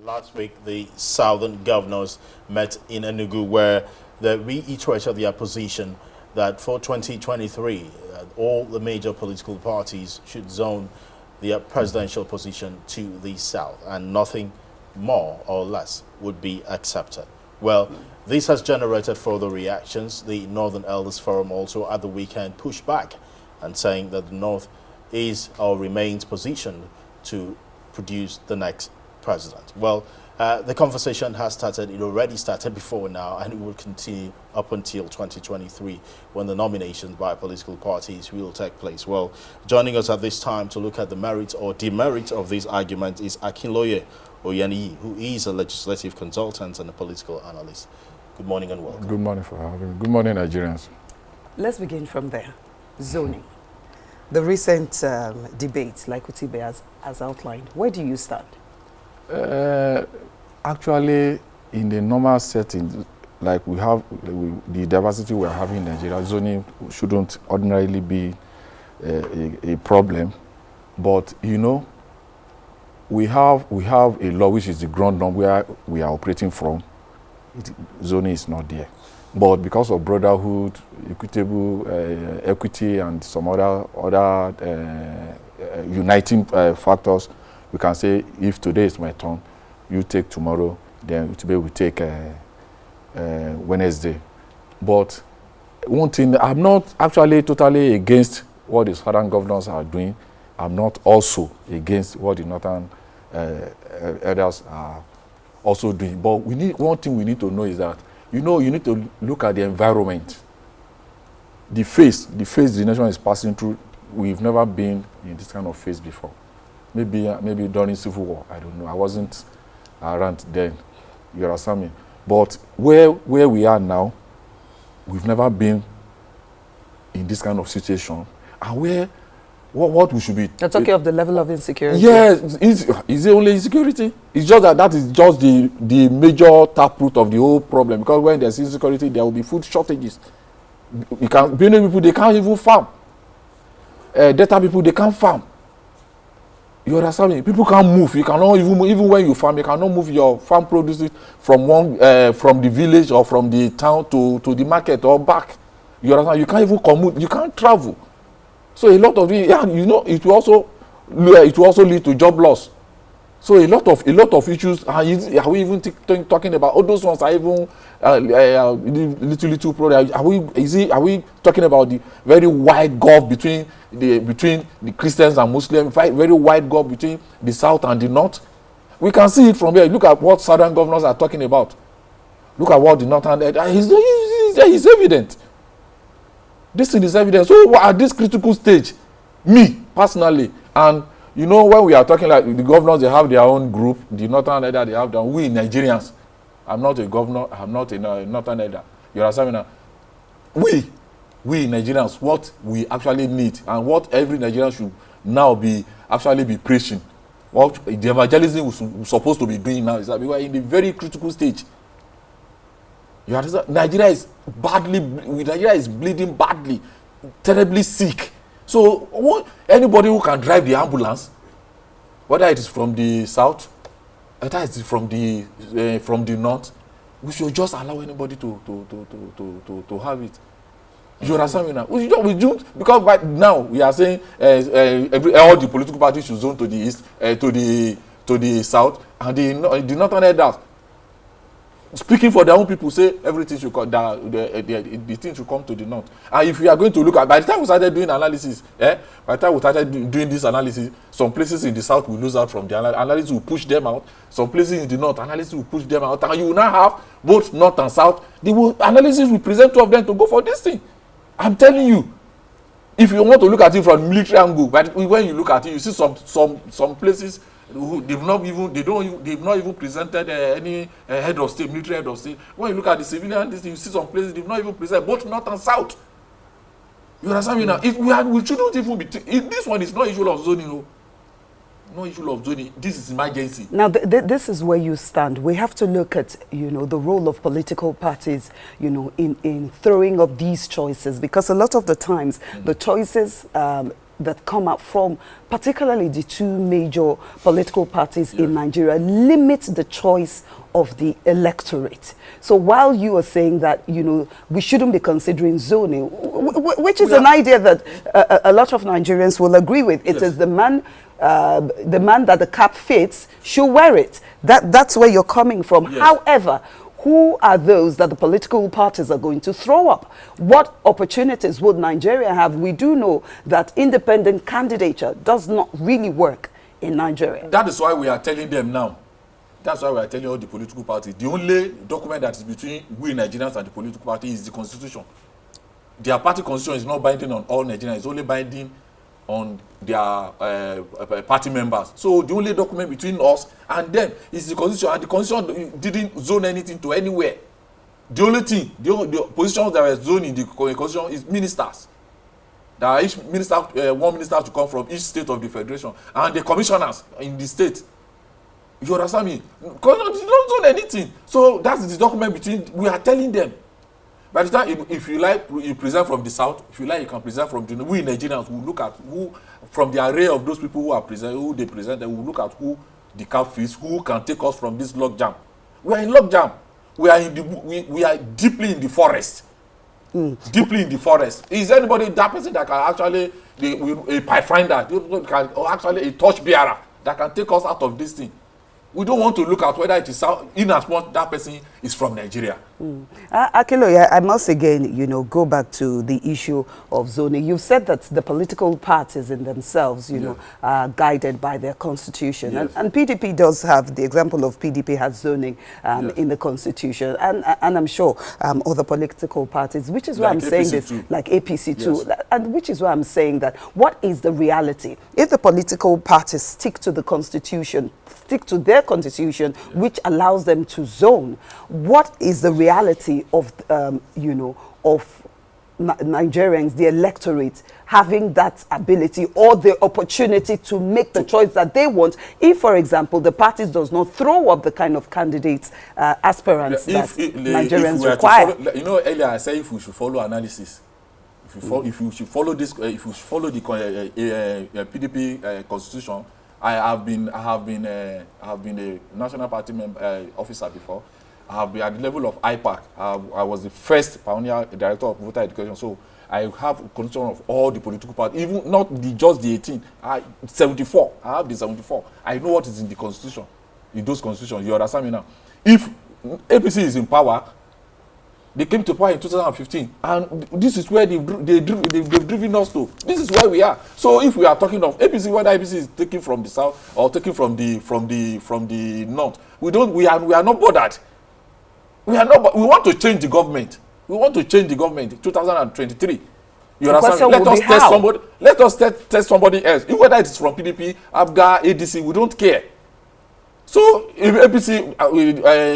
Last week, the southern governors met in Enugu where they reiterated their position that for 2023, all the major political parties should zone their presidential position to the south and nothing more or less would be accepted. Well, this has generated further reactions. The Northern Elders Forum also at the weekend pushed back and saying that the North is or remains positioned to produce the next president. Well, the conversation has started. It already started before now, and it will continue up until 2023 when the nominations by political parties will take place. Well, joining us at this time to look at the merit or demerit of this argument is Akinloye Oyeniyi, who is a legislative consultant and a political analyst. Good morning and welcome. Good morning for having me. Good morning, Nigerians. Let's begin from there. Zoning. The recent debate, like Utibe has outlined, where do you stand? Actually, in the normal setting, like we have the diversity we are having in Nigeria, zoning shouldn't ordinarily be a problem. But you know, we have a law which is the ground norm where we are operating from. Zoning is not there. But because of brotherhood, equitable equity, and some other uniting factors, we can say if today is my turn, you take tomorrow, then today we take Wednesday. But one thing, I'm not actually totally against what the southern governors are doing. I'm not also against what the northern elders are also doing. But one thing we need to know is that, you need to look at the environment. The phase the nation is passing through, we've never been in this kind of phase before. Maybe during Civil War, I don't know. I wasn't around then, you understand me? But where we are now, we've never been in this kind of situation. And what we should be... You're talking of the level of insecurity? Yes, is it only insecurity? It's just that is just the major taproot of the whole problem. Because when there's insecurity, there will be food shortages. Benin people, they can't even farm. Delta people, they can't farm. You understand me? People can't move. You cannot even when you farm, you cannot move your farm produce from from the village or from the town to the market or back. You understand? You can't even commute. You can't travel. So a lot of it, it will also lead to job loss. So a lot of issues. Are we even talking about all those ones? Are even little problem? Are we talking about the very wide gulf between the Christians and Muslims? Very wide gulf between the south and the north. We can see it from here. Look at what southern governors are talking about. Look at what the northern is evident. This thing is evident. So at this critical stage, me personally, and when we are talking like the governors, they have their own group, the northern elder, they have their own. We Nigerians, I'm not a governor, I'm not a northern elder. You understand me now? We Nigerians, what we actually need and what every Nigerian should now be preaching, what the evangelism we're supposed to be doing now is that we are in a very critical stage. You understand? Nigeria is bleeding badly, terribly sick. So anybody who can drive the ambulance, whether it is from the south, whether it is from the north, we should just allow anybody to have it. You understand me now? We don't, because right now we are saying all the political parties should zone to the east, to the south, and the northern elders, speaking for their own people, say everything should come, the thing should come to the north. And if we are going to look at, by the time we started doing analysis, by the time we started doing this analysis, some places in the south will lose out from the analysis, will push them out. Some places in the north, analysis will push them out. And you will now have both north and south. Analysis will present two of them to go for this thing. I'm telling you, if you want to look at it from military angle, but when you look at it, you see some places they've not even presented any head of state, military head of state. When you look at the civilian, you see some places they've not even presented both north and south. You understand me now? We shouldn't even be. This one is not issue of zoning. No issue of zoning. This is emergency. Now, this is where you stand. We have to look at, the role of political parties, in throwing up these choices, because a lot of the times the choices that come out from particularly the two major political parties in Nigeria limit the choice of the electorate. So while you are saying that, you know, we shouldn't be considering zoning, which is an idea that a lot of Nigerians will agree with. It is the man that the cap fits should wear it. That's where you're coming from. Yes. However, who are those that the political parties are going to throw up? What opportunities would Nigeria have? We do know that independent candidature does not really work in Nigeria. That is why we are telling them now. That's why we are telling all the political parties. The only document that is between we Nigerians and the political party is the constitution. Their party constitution is not binding on all Nigerians. It's only binding on their party members. So the only document between us and them is the constitution, and the constitution didn't zone anything to anywhere. The only thing, the positions that were zoned in the constitution is ministers. That each minister, one minister to come from each state of the federation, and the commissioners in the state. You understand me? Because they don't zone anything. So that's the document between. We are telling them. By the time, if you like, you present from the south. If you like, you can present from the. We Nigerians will look at who, from the array of those people who are present, who they present, and we will look at who the cap fits, who can take us from this logjam. We are in logjam. We are in the. We are deeply in the forest. Deeply in the forest. Is anybody that person that can actually a pathfinder, or actually a torch bearer that can take us out of this thing? We don't want to look at whether it is in as much that person is from Nigeria. Akinloye, I must again, you know, go back to the issue of zoning. You've said that the political parties in themselves, you know, are guided by their constitution. Yes. And PDP does have, the example of PDP has zoning in the constitution. And I'm sure other political parties, which is why Like I'm saying APC this, too. like APC too, Yes. and which is why I'm saying that, what is the reality? If the political parties stick to the constitution, stick to their constitution, which allows them to zone, what is the reality of, you know, of Nigerians, the electorate, having that ability or the opportunity to make the choice that they want, if, for example, the parties does not throw up the kind of candidates, aspirants that Nigerians require? You know, earlier I said if we should follow analysis, if you should follow this, if you should follow the PDP constitution. I have been a national party member, officer before. I have been at the level of IPAC. I was the first pioneer director of voter education. So I have constitution of all the political parties, even not just the 18. 74. I have the 74. I know what is in the constitution, in those constitutions. You understand me now? If APC is in power, they came to power in 2015, and this is where they've driven us to. This is where we are. So if we are talking of APC, whether APC is taken from the south or taken from the north, we are not bothered. We want to change the government. We want to change the government in 2023. You understand? Let us test somebody else. Whether it's from PDP, ABGA, ADC, we don't care. So if APC,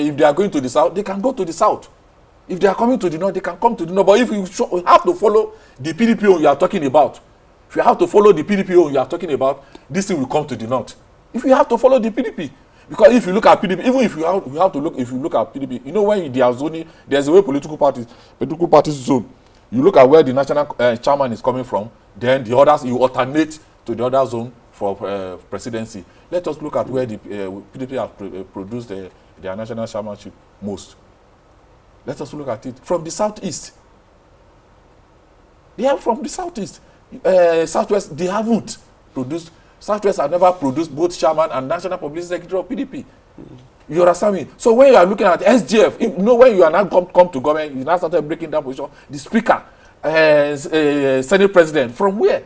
if they are going to the south, they can go to the south. If they are coming to the north, they can come to the north. But if you have to follow the PDP you are talking about, if you have to follow the PDP you are talking about, this thing will come to the north. If you have to follow the PDP, because if you look at PDP, even if you have to look, if you look at PDP, you know when they are zoning, there's a way political parties zone. You look at where the national chairman is coming from, then the others you alternate to the other zone for presidency. Let us look at where the PDP have produced their national chairmanship most. Let us look at it from the southeast. They are from the southeast. Southwest, they haven't produced. Southwest have never produced both chairman and national publicity secretary of PDP. You understand me? So when you are looking at SGF, you know when you are now come to government, you now started breaking down position. The speaker, Senate president, from where?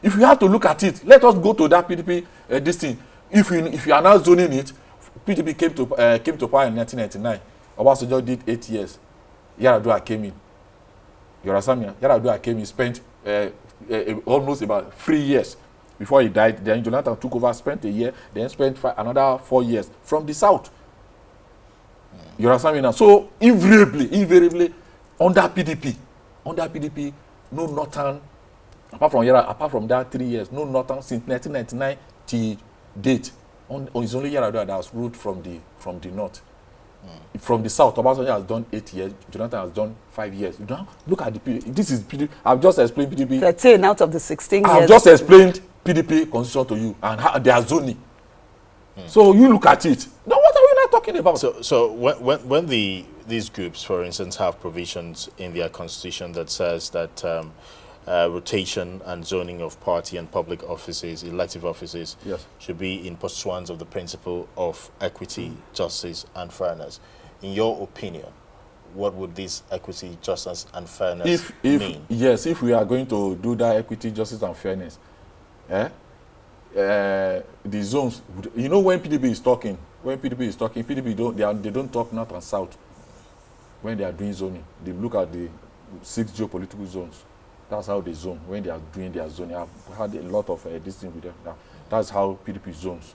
If you have to look at it, let us go to that PDP this thing. If you are now zoning it, PDP came to power in 1999. Obasanjo did 8 years. Yar'Adua came in. You understand me? Yar'Adua came in, spent almost about 3 years before he died. Then Jonathan took over, spent a year, then spent another 4 years from the south. You understand me now? So invariably, under PDP, no northern, apart from that 3 years, no northern since 1999 till date. It's only Yar'Adua that has ruled from the north. From the south, Obasanjo has done 8 years. Jonathan has done 5 years. Now look at the PDP. This is PDP. I've just explained PDP. 13 out of the 16 years. I've just explained PDP constitution to you and how they are zoning. So you look at it. Now what are we not talking about? So when these groups, for instance, have provisions in their constitution that says that rotation and zoning of party and public offices, elective offices, Yes. should be in pursuance of the principle of equity, justice, and fairness. In your opinion, what would this equity, justice, and fairness mean? Yes, if we are going to do that equity, justice, and fairness, the zones. You know, when PDP is talking, PDP they don't talk north and south. When they are doing zoning, they look at the 6 geopolitical zones. That's how they zone when they are doing their zoning. I've had a lot of this thing with them now. That's how PDP zones.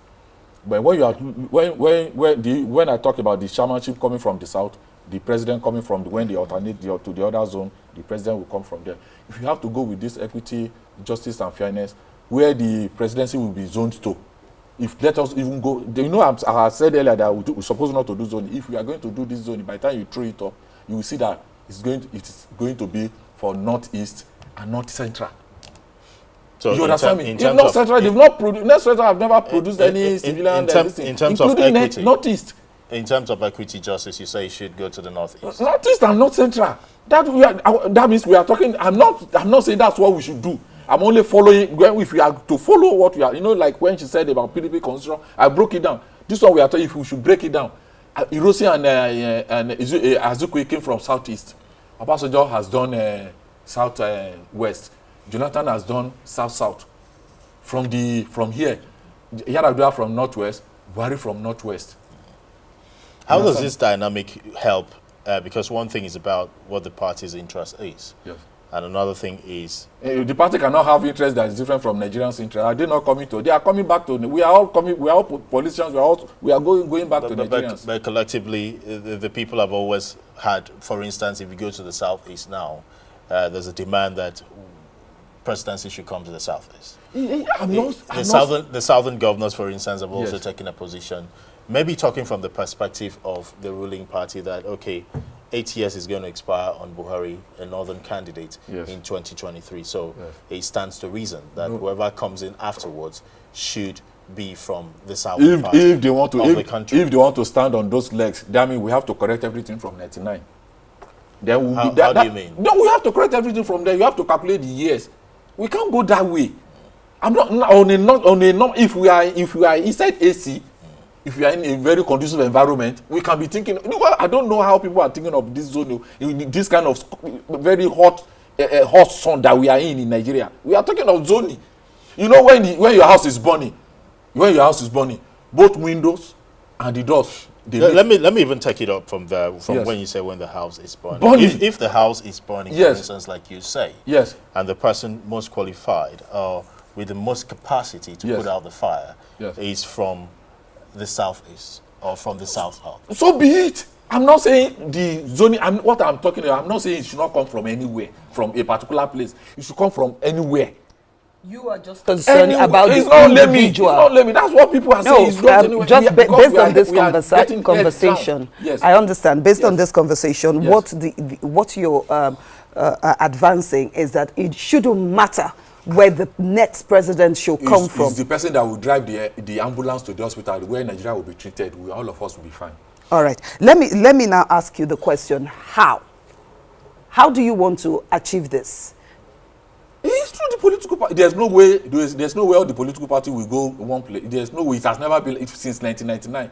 But when you are when I talk about the chairmanship coming from the south, the president coming from when they alternate to the other zone, the president will come from there. If you have to go with this equity, justice, and fairness, where the presidency will be zoned to, if let us even go, you know, I said earlier that we're supposed not to do zoning. If we are going to do this zoning, by the time you throw it up, you will see that it's going to be for northeast and north central. So you understand me? In In terms North of Central, they've not produced. North Central have never produced any civilian in terms of including equity. Northeast. In terms of equity, justice, you say it should go to the northeast. Northeast and North Central. That means we are talking. I'm not saying that's what we should do. I'm only following. If we are to follow what we are, you know, like when she said about PDP constitution, I broke it down. This one we are talking. If we should break it down, Irosi and Azukwe came from southeast. Obasanjo has done south west. Jonathan has done south. From here, Yar'Adua from northwest, Buhari from northwest. How does this dynamic help? Because one thing is about what the party's interest is. Yes. And another thing is... the party cannot have interest that is different from Nigerians' interest. Are they not coming to? They are coming back to... We are all politicians. We are going back to Nigerians. But collectively, the people have always had, for instance, if you go to the southeast now, there's a demand that presidency should come to the southeast. The southern governors, for instance, have also taken a position, maybe talking from the perspective of the ruling party, that, okay, 8 years is going to expire on Buhari, a northern candidate, in 2023. So it stands to reason that whoever comes in afterwards should be from the southern part if they want to, of the country. If they want to stand on those legs, that means we have to correct everything from 99. Then How do you mean? No, we have to correct everything from there. You have to calculate the years. We can't go that way. I'm not on a if we are inside AC, if we are in a very conducive environment, we can be thinking. I don't know how people are thinking of this zone, this kind of very hot sun that we are in Nigeria. We are talking of zoning. You know, when your house is burning, both windows and the doors. Let me even take it up from when you say when the house is burning. If the house is burning, for instance, like you say, and the person most qualified or with the most capacity to put out the fire is from the southeast or from the south out. So be it. I'm not saying the zoning. What I'm talking about, I'm not saying it should not come from anywhere, from a particular place. It should come from anywhere. You are just concerned about the individual. It's not let me. That's what people are saying. Just based on this conversation, I understand. Based on this conversation, what you're advancing is that it shouldn't matter where the next president should come from. It's the person that will drive the ambulance to the hospital where Nigeria will be treated. All of us will be fine. All right. Let me now ask you the question: how? How do you want to achieve this? It's through the political party. There's no way all the political party will go one place. There's no way. It has never been since 1999.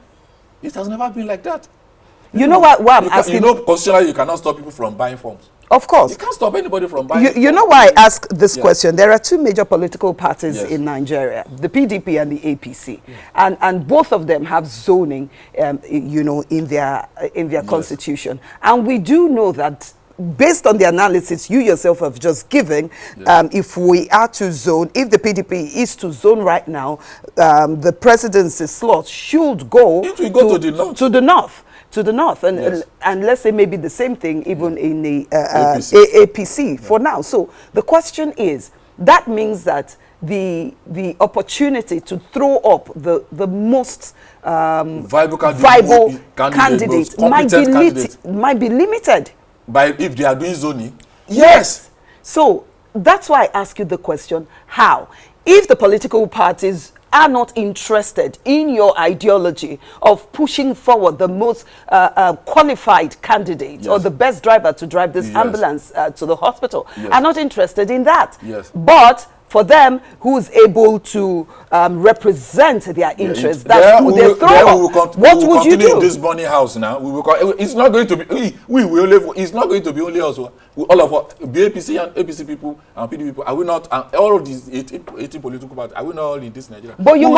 It has never been like that. You know why I'm asking? You know, constitutionally, you cannot stop people from buying forms. Of course. You can't stop anybody from buying. You know why I ask this question? There are two major political parties in Nigeria, the PDP and the APC. And both of them have zoning, in their constitution. And we do know that based on the analysis you yourself have just given, if we are to zone, if the PDP is to zone right now, the presidency slot should go to the north, and let's say maybe the same thing even in the APC for now. So the question is, that means that the opportunity to throw up the most viable candidate most competent might be limited. By if they are doing zoning. Yes. So that's why I ask you the question, how? If the political parties are not interested in your ideology of pushing forward the most qualified candidate, or the best driver to drive this ambulance to the hospital, are not interested in that. But for them, who's able to represent their interests, that's who they throw up. What would you do? This burning house now. It's not going to be. We will live. It's not going to be only us. All of us, BAPC and APC people and PD people. Are we not? And all of these 18 political parties. Are we not all in this Nigeria? But you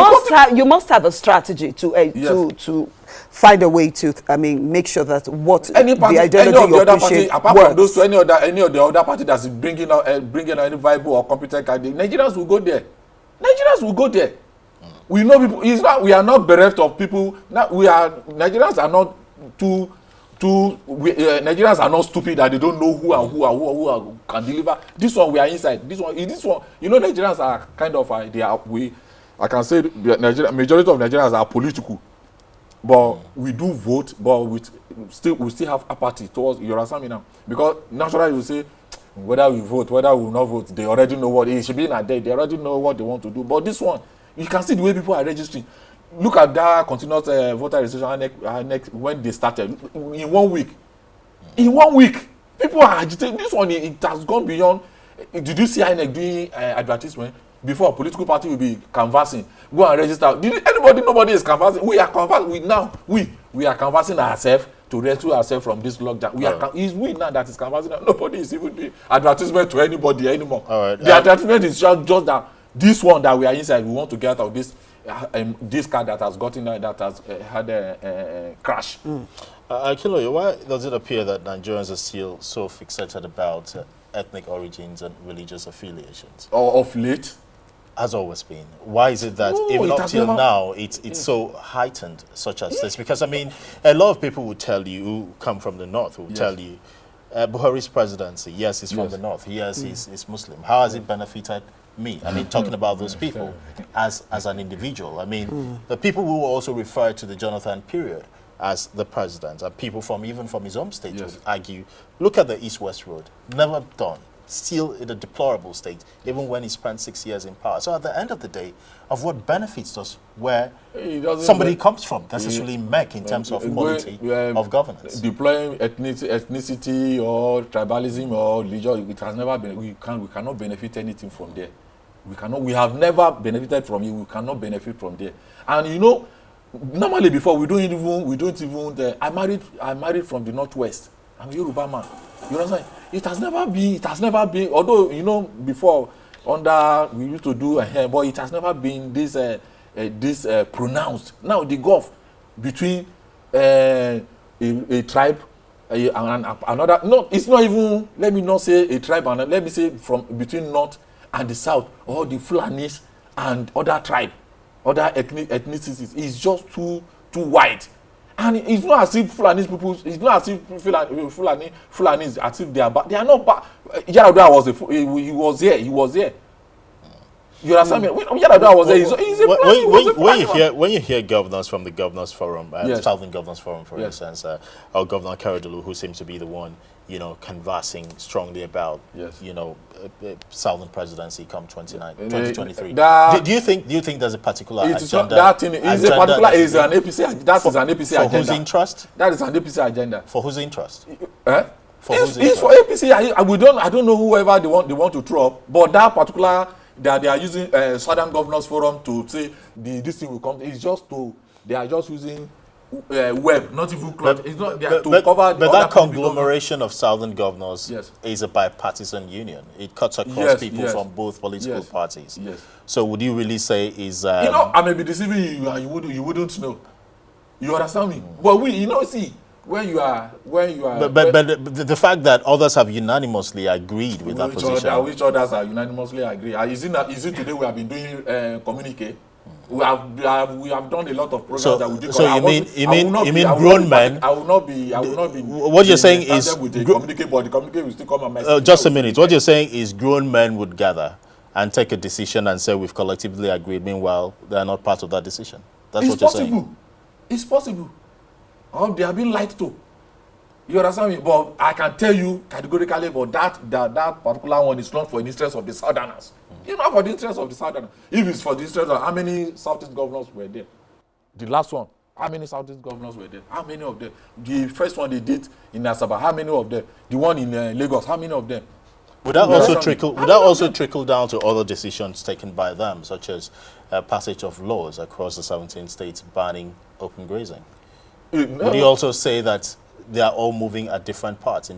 must have a strategy to find a way to. I mean, make sure that what any party, the ideology any of the other party, works. apart from those, any of the other party that's bringing any viable or competent candidate, Nigerians will go there. Nigerians will go there. We know people. It's not. We are not bereft of people. Nigerians are not Nigerians are not stupid that they don't know who can deliver. This one we are inside. This one. You know, Nigerians are kind of I can say the majority of Nigerians are political, but we do vote. But we still have apathy towards. You understand me now? Because naturally you say, whether we vote, whether we will not vote, they already know what it should be in a day. They already know what they want to do. But this one, you can see the way people are registering. Look at that continuous voter registration when they started. In 1 week. In 1 week, people are agitating. This one, it has gone beyond. Did you see INEC doing advertisement? Before a political party will be canvassing, go and register. Nobody is canvassing. We are canvassing. We are canvassing ourselves to rescue ourselves from this lockdown. It's we now that is canvassing. Nobody is even doing advertisement to anybody anymore. All right. The advertisement is just that this one that we are inside, we want to get out of this car that has gotten that has had a crash. Akiloye, why does it appear that Nigerians are still so fixated about ethnic origins and religious affiliations? Or of late? Has always been. Why is it that even up till now it's so heightened such as this? Because I mean, a lot of people will tell you who come from the north will tell you Buhari's presidency, yes, he's from the north, yes, he's Muslim. How has it benefited me? I mean, talking about those people as an individual. I mean, the people who also refer to the Jonathan period as the president, and people even from his home state would argue, look at the East-West Road, never done. Still in a deplorable state, even when he spent 6 years in power. So at the end of the day, of what benefits us where somebody comes from, necessarily make in terms of quality of governance. Deploying ethnicity or tribalism or religion, it has never been. We cannot benefit anything from there. We have never benefited from it. We cannot benefit from there. And you know, normally before we don't even. I married from the northwest. I'm a Yoruba man. You understand? It has never been, although, you know, before, we used to do, but it has never been this pronounced. Now, the gulf between a tribe and another, no, it's not even, let me not say a tribe, and let me say from between north and the south, or the Fulanis and other tribe, other ethnicities, is just too wide. And it's not as if Fulanis people, it's not as if Fulanis, as if they are bad. They are not bad. Yaradua he was here. You understand me? Yaradua was there. When you hear governors from the Governors Forum, Southern Governors Forum, for instance, or Governor Keredolu, who seems to be the one, you know, canvassing strongly about, you know, Southern presidency come 2023. Do you think there's a particular agenda? That is a particular is an APC. That is an APC agenda. For whose interest? That is an APC agenda. For whose interest? It's for APC. I don't know whoever they want to throw up, but that particular that they are using Southern Governors Forum to say this thing will come. It's just they are just using. Web, not even cloth. It's not there to cover. But that conglomeration of Southern governors is a bipartisan union. It cuts across people from both political parties. So would you really say is? You know, I may be deceiving you, and you wouldn't know. You understand me? But see. When you are, but the fact that others have unanimously agreed with that position. Which others are unanimously agree? Is it today we have been doing communique? We have done a lot of programs that we did. So you mean grown men? I will not be. What you're saying is with the communique, but the communique will still come and message. Just a minute. What you're saying is grown men would gather and take a decision and say we've collectively agreed. Meanwhile, they are not part of that decision. That's It's what you're possible. saying. It's possible. Or they have been lied to. You understand me? But I can tell you categorically, but that particular one is not for the interest of the Southerners. It's not for the interest of the Southerners. If it's for the interest of how many Southeast governors were there? The last one, how many Southeast governors were there? How many of them? The first one they did in Asaba, how many of them? The one in Lagos, how many of them? Would that also trickle down to other decisions taken by them, such as passage of laws across the 17 states banning open grazing? No. Would you also say that they are all moving at different parts,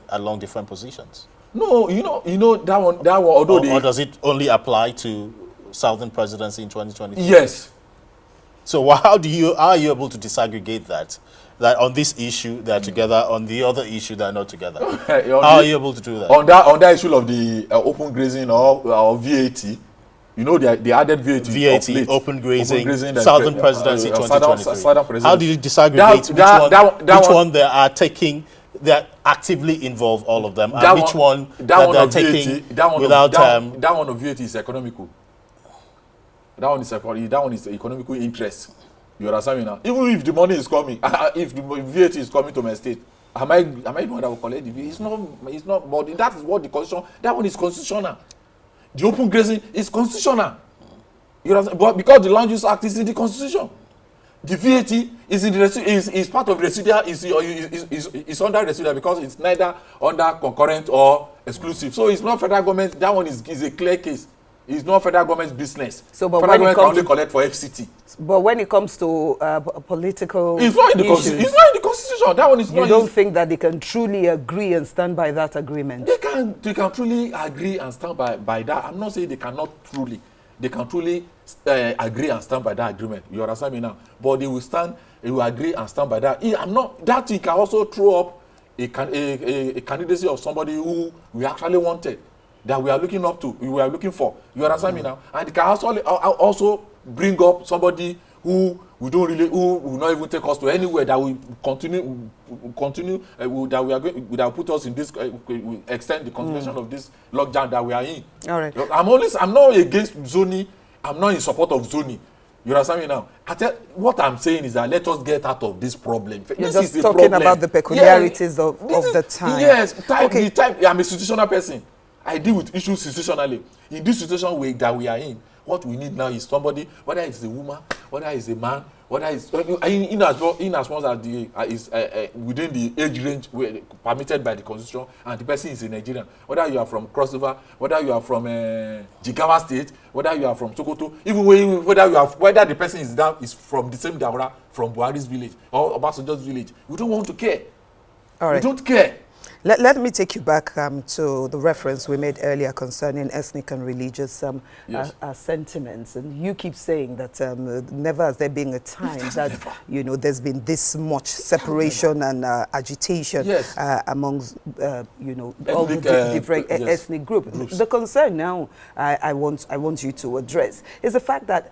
along different positions? No, you know that one. Although Or does it only apply to Southern presidency in 2023? yes, So how are you able to disaggregate that? That on this issue they are together, on the other issue they are not together. How are you able to do that? on that issue of the open grazing or VAT, you know they added VAT. VAT, of late. open grazing, that Southern presidency 2023. Southern presidency. How do you disaggregate which one they are taking? They are actively involved, all of them, and which one that they are taking without that one of VAT is economical. That one is economical interest. You understand me now? Even if the money is coming, if the VAT is coming to my state, am I the one that will collect the VAT? It's not. But that is what the constitution. That one is constitutional. The open grazing is constitutional. You understand? But because the Land Use Act is in the constitution, the VAT is in the is part of residual is under residual because it's neither under concurrent or exclusive. So it's not federal government. That one is a clear case. It's not federal government's business. So, but federal when it government can comes only collect for FCT. But when it comes to political It's not in the issues, constitution. It's not in the constitution. That one is you not. don't think that they can truly agree and stand by that agreement? They can truly agree and stand by that. I'm not saying they cannot truly. They can truly agree and stand by that agreement. You understand me now? But they will agree and stand by that. I'm not. That thing can also throw up a candidacy of somebody who we actually wanted, that we are looking up to, we are looking for. You understand me now? And it can also bring up somebody who who will not even take us to anywhere, that will continue that will put us in this extend the continuation of this lockdown that we are in. All right. I'm not against zoning. I'm not in support of zoning. You understand me now? What I'm saying is that let us get out of this problem. You're this just is talking problem. about the peculiarities of the time. Yes, Okay. I'm a institutional person. I deal with issues institutionally. In this situation that we are in, what we need now is somebody, whether it's a woman, whether it's a man, whether it's in as much as the is within the age range permitted by the constitution, and the person is a Nigerian. Whether you are from crossover, whether you are from Jigawa State, whether you are from Sokoto, even whether the person is from the same Daura, from Buhari's village or Obasanjo's village, we don't want to care. All right. We don't care. Let me take you back to the reference we made earlier concerning ethnic and religious Yes. sentiments. And you keep saying that never has there been a time that, there's been this much separation and agitation Yes. amongst, all the Ethnic, different yes, ethnic groups. groups. The concern now I want you to address is the fact that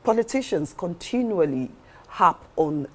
politicians continually harp on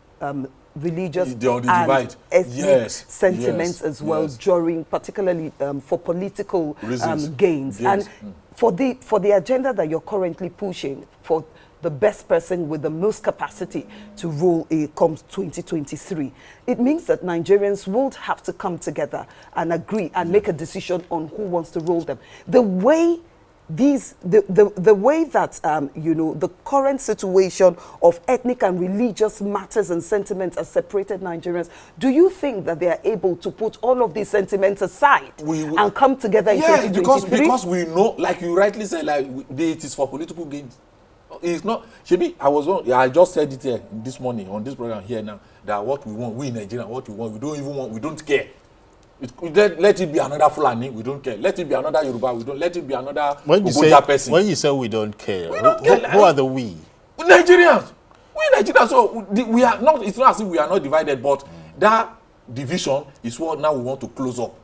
religious On the and divide. ethnic Yes, sentiments yes, as well, yes. during particularly for political Reasons. gains. Yes. And for the agenda that you're currently pushing, for the best person with the most capacity to rule comes 2023, it means that Nigerians would have to come together and agree and make a decision on who wants to rule them. The way the way that the current situation of ethnic and religious matters and sentiments has separated Nigerians, do you think that they are able to put all of these sentiments aside and come together in 2023? Because we know, like you rightly said, it is for political gains. It's not. Shebi, I just said it here this morning on this program here now, that what we want, we in Nigeria, what we want, we don't care. Let it be another Fulani, we don't care. Let it be another Yoruba, we don't. Let it be another Ogoja person. When you say we don't care, care, who are the we? Nigerians. We Nigerians. So we are not. It's not as if we are not divided, but that division is what now we want to close up.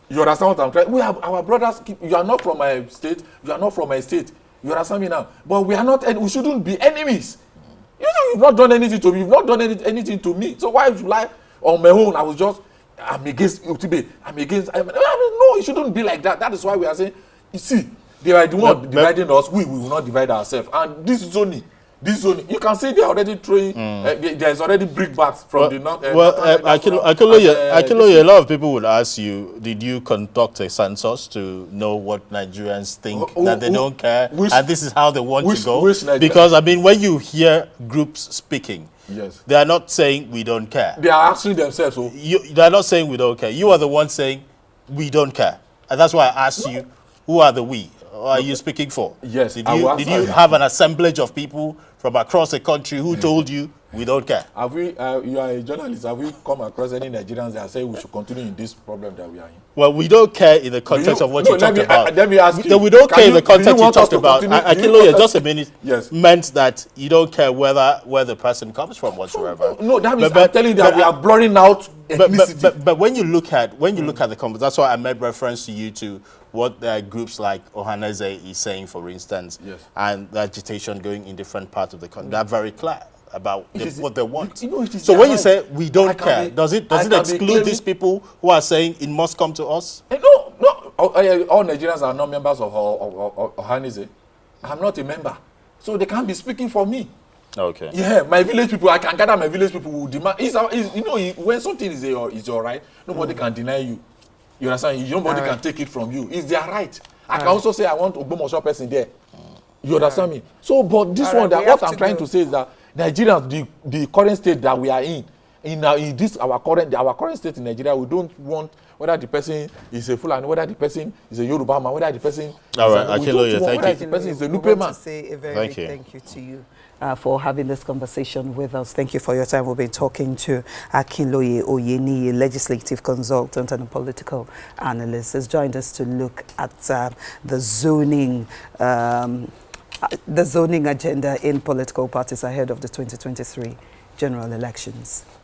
You understand what I'm trying? We have our brothers. You are not from my state. You are not from my state. You understand me now? But we are not. We shouldn't be enemies. You've not done anything to me. You've not done anything to me. So why should I, on my own, I'm against Utibe. I'm against. No, it shouldn't be like that. That is why we are saying, you see, They are the one But- dividing us. We will not divide ourselves. And this zoning, you can see they are already throwing. There's already brickbats from the north. Akiloye, a lot of people would ask you, did you conduct a census to know what Nigerians think, that they don't care, and this is how they want to go? Because, I mean, when you hear groups speaking, yes, they are not saying we don't care. they are asking themselves. So They are not saying we don't care. You are the one saying we don't care. And that's why I asked you, who are the we? Who are you speaking for? Yes, Did I you, was- did you have an assemblage of people from across the country who told you we don't care? have we? You are a journalist. Have we come across any Nigerians that say we should continue in this problem that we are in? Well, we don't care in the context of what you talked about. Let me ask you. We don't care in the do you context you want us talked to about. continue? Do you Akiloye, want us- just a minute, Yes. meant that you don't care where the person comes from whatsoever. No, that means But- I'm telling you that we are blurring out ethnicity. But when you look at the conversation, that's why I made reference to you to what groups like Ohaneze is saying, for instance, Yes. and the agitation going in different parts of the country. They're very clear about what they want. You know, it is So their when you right. say we I don't can care, be- does it I can be exclude claiming- these people who are saying it must come to us? No. All Nigerians are not members of Ohaneze. I'm not a member, so they can't be speaking for me. Okay. Yeah, my village people, I can gather my village people who demand. When something is your right, nobody can deny you. You understand? Nobody can take it from you. It's their right. I can also say I want Ogbomoso person there. You understand me? So, but this All one, right, we what have I'm to trying go. to say is that Nigerians, the current state that we are in this our current state in Nigeria, we don't want whether the person is a Fulani, whether the person is a Yoruba man, whether the person All right, we don't Akiloye, want thank whether you. the person is a We Nupe want man. to say a very Thank big you. thank you to you for having this conversation with us. Thank you for your time. We've been talking to Akiloye Oyeniyi, legislative consultant and a political analyst, has joined us to look at the zoning agenda in political parties ahead of the 2023 general elections.